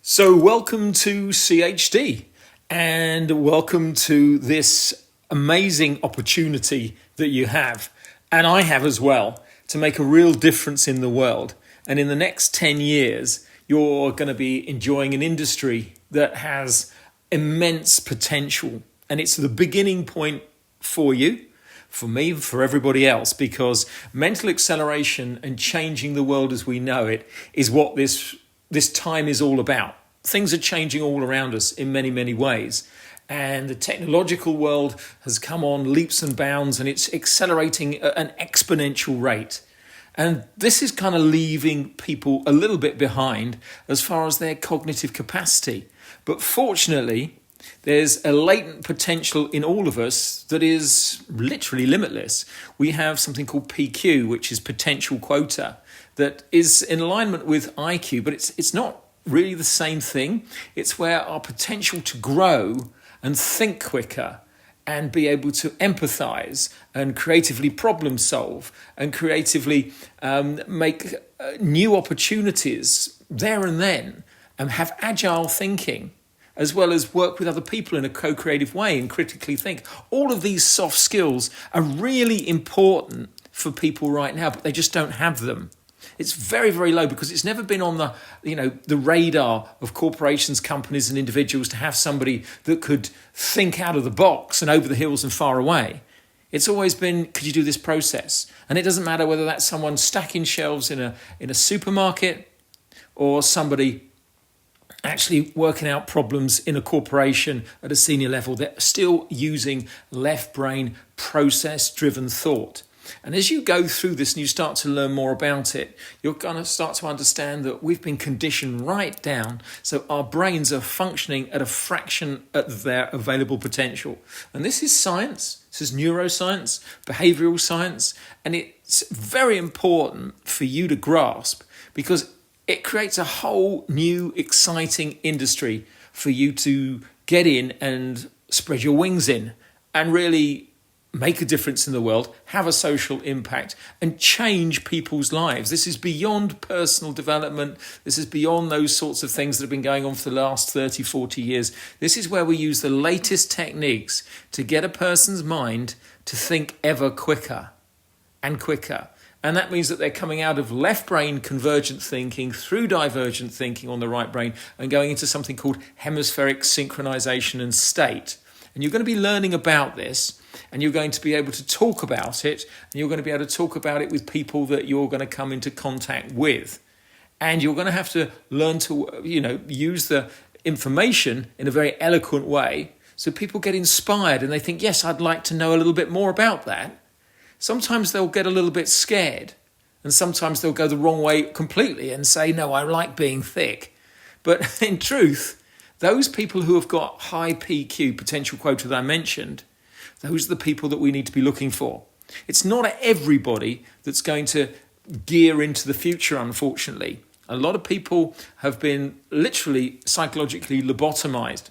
So welcome to CHD and welcome to this amazing opportunity that you have, and I have as well, to make a real difference in the world. And in the next 10 years, you're going to be enjoying an industry that has immense potential. And it's the beginning point for you, for me, for everybody else, because mental acceleration and changing the world as we know it is what this time is all about. Things are changing all around us in many, many ways. And the technological world has come on leaps and bounds, and it's accelerating at an exponential rate. And this is kind of leaving people a little bit behind as far as their cognitive capacity. But fortunately, there's a latent potential in all of us that is literally limitless. We have something called PQ, which is potential quota, that is in alignment with IQ, but it's not really the same thing. It's where our potential to grow and think quicker and be able to empathize and creatively problem solve and creatively make new opportunities there and then, and have agile thinking, as well as work with other people in a co-creative way and critically think. All of these soft skills are really important for people right now, but they just don't have them. It's very, very low because it's never been on the radar of corporations, companies and individuals to have somebody that could think out of the box and over the hills and far away. It's always been, could you do this process? And it doesn't matter whether that's someone stacking shelves in a supermarket or somebody actually working out problems in a corporation at a senior level. They're still using left brain process-driven thought. And as you go through this and you start to learn more about it, you're going to start to understand that we've been conditioned right down so our brains are functioning at a fraction of their available potential. And this is science. This is neuroscience, behavioral science, and it's very important for you to grasp because it creates a whole new exciting industry for you to get in and spread your wings in and really make a difference in the world, have a social impact, and change people's lives. This is beyond personal development. This is beyond those sorts of things that have been going on for the last 30, 40 years. This is where we use the latest techniques to get a person's mind to think ever quicker and quicker. And that means that they're coming out of left brain convergent thinking through divergent thinking on the right brain and going into something called hemispheric synchronization and state. And you're going to be learning about this, and you're going to be able to talk about it, and you're going to be able to talk about it with people that you're going to come into contact with. And you're going to have to learn to, use the information in a very eloquent way so people get inspired and they think, yes, I'd like to know a little bit more about that. Sometimes they'll get a little bit scared, and sometimes they'll go the wrong way completely and say, no, I like being thick. But in truth, those people who have got high PQ, potential quota that I mentioned, those are the people that we need to be looking for. It's not everybody that's going to gear into the future, unfortunately. A lot of people have been literally psychologically lobotomized.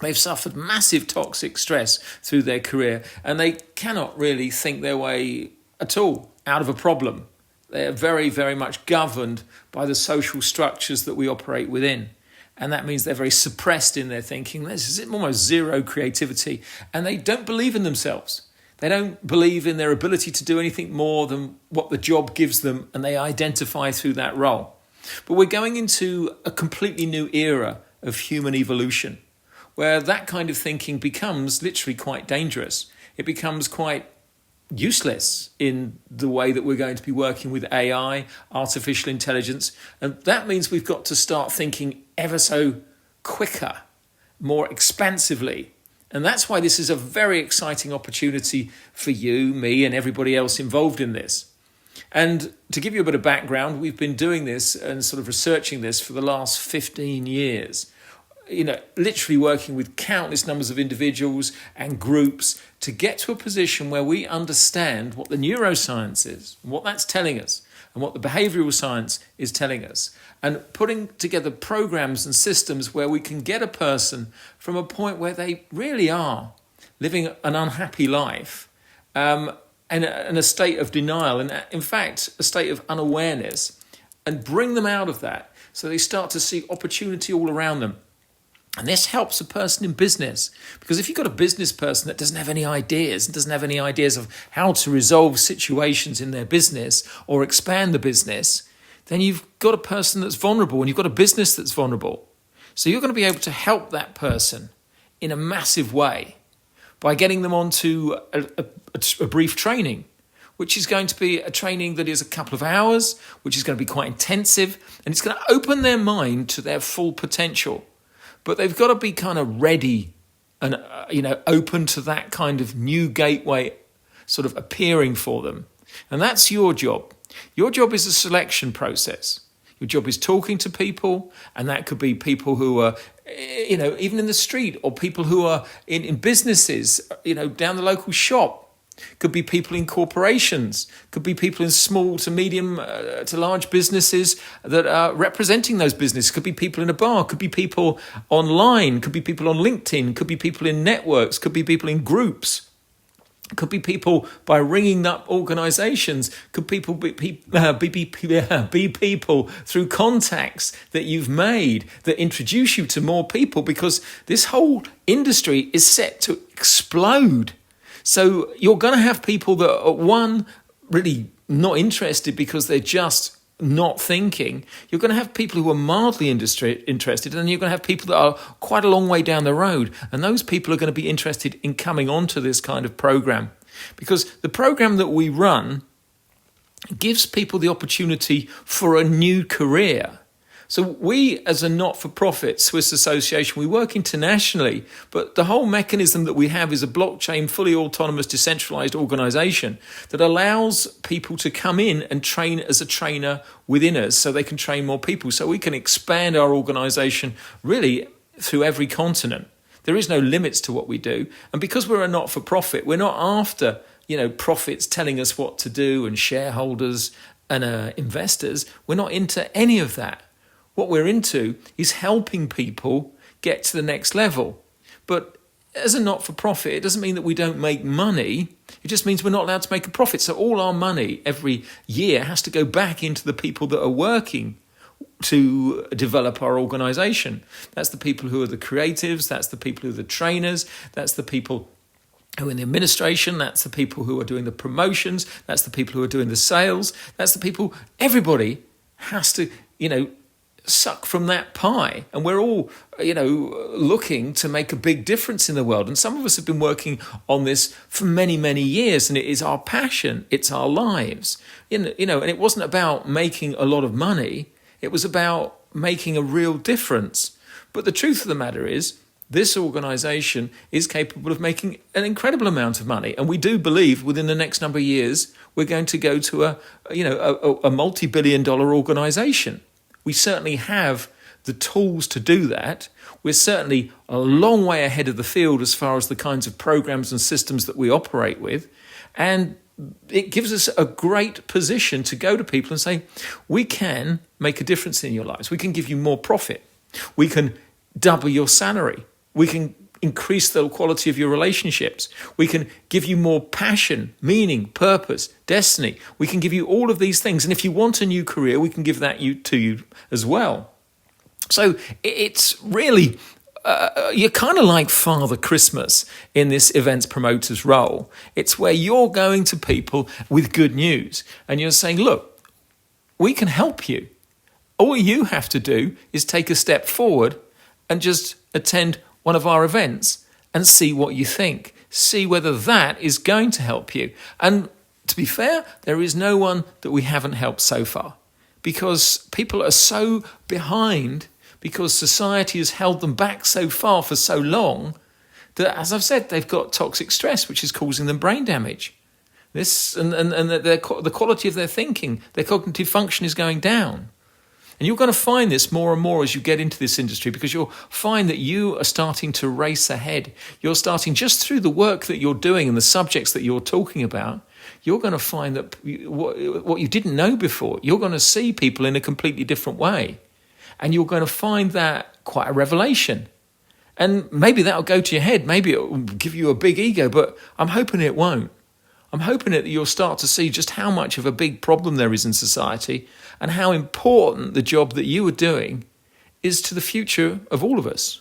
They've suffered massive toxic stress through their career, and they cannot really think their way at all out of a problem. They're very, very much governed by the social structures that we operate within. And that means they're very suppressed in their thinking. There's almost zero creativity. And they don't believe in themselves. They don't believe in their ability to do anything more than what the job gives them, and they identify through that role. But we're going into a completely new era of human evolution, where that kind of thinking becomes literally quite dangerous. It becomes quite useless in the way that we're going to be working with AI, artificial intelligence. And that means we've got to start thinking ever so quicker, more expansively. And that's why this is a very exciting opportunity for you, me, and everybody else involved in this. And to give you a bit of background, we've been doing this and sort of researching this for the last 15 years. Literally working with countless numbers of individuals and groups to get to a position where we understand what the neuroscience is, what that's telling us, and what the behavioral science is telling us, and putting together programs and systems where we can get a person from a point where they really are living an unhappy life and a state of denial, and in fact, a state of unawareness, and bring them out of that So they start to see opportunity all around them. And this helps a person in business, because if you've got a business person that doesn't have any ideas and doesn't have any ideas of how to resolve situations in their business or expand the business, then you've got a person that's vulnerable and you've got a business that's vulnerable. So you're going to be able to help that person in a massive way by getting them onto a brief training, which is going to be a training that is a couple of hours, which is going to be quite intensive, and it's going to open their mind to their full potential. But they've got to be kind of ready and open to that kind of new gateway sort of appearing for them. And that's your job. Your job is a selection process. Your job is talking to people, and that could be people who are, even in the street, or people who are in businesses, down the local shop. Could be people in corporations, could be people in small to medium to large businesses that are representing those businesses, could be people in a bar, could be people online, could be people on LinkedIn, could be people in networks, could be people in groups, could be people by ringing up organizations, could people be people through contacts that you've made that introduce you to more people, because this whole industry is set to explode. So you're going to have people that are, one, really not interested because they're just not thinking. You're going to have people who are mildly interested, and then you're going to have people that are quite a long way down the road. And those people are going to be interested in coming onto this kind of program, because the program that we run gives people the opportunity for a new career. So we, as a not-for-profit Swiss association, we work internationally, but the whole mechanism that we have is a blockchain, fully autonomous, decentralized organization that allows people to come in and train as a trainer within us, so they can train more people. So we can expand our organization really through every continent. There is no limits to what we do. And because we're a not-for-profit, we're not after, profits telling us what to do and shareholders and investors. We're not into any of that. What we're into is helping people get to the next level. But as a not-for-profit, it doesn't mean that we don't make money. It just means we're not allowed to make a profit. So all our money every year has to go back into the people that are working to develop our organization. That's the people who are the creatives. That's the people who are the trainers. That's the people who are in the administration. That's the people who are doing the promotions. That's the people who are doing the sales. That's the people, everybody has to, suck from that pie, and we're all looking to make a big difference in the world. And some of us have been working on this for many years, and it is our passion, it's our lives, and it wasn't about making a lot of money, it was about making a real difference. But the truth of the matter is, this organization is capable of making an incredible amount of money, and we do believe within the next number of years we're going to go to a multi-billion-dollar organization. We certainly have the tools to do that. We're certainly a long way ahead of the field as far as the kinds of programs and systems that we operate with. And it gives us a great position to go to people and say, we can make a difference in your lives. We can give you more profit. We can double your salary. We can increase the quality of your relationships. We can give you more passion, meaning, purpose, destiny. We can give you all of these things. And if you want a new career, we can give that to you as well. So it's really, you're kind of like Father Christmas in this events promoter's role. It's where you're going to people with good news and you're saying, look, we can help you. All you have to do is take a step forward and just attend one of our events and see what you think. See whether that is going to help you. And to be fair, there is no one that we haven't helped so far, because people are so behind, because society has held them back so far for so long that, as I've said, they've got toxic stress, which is causing them brain damage. This and the quality of their thinking, their cognitive function is going down. And you're going to find this more and more as you get into this industry, because you'll find that you are starting to race ahead. You're starting, just through the work that you're doing and the subjects that you're talking about, you're going to find that what you didn't know before, you're going to see people in a completely different way. And you're going to find that quite a revelation. And maybe that'll go to your head. Maybe it'll give you a big ego, but I'm hoping it won't. I'm hoping that you'll start to see just how much of a big problem there is in society and how important the job that you are doing is to the future of all of us.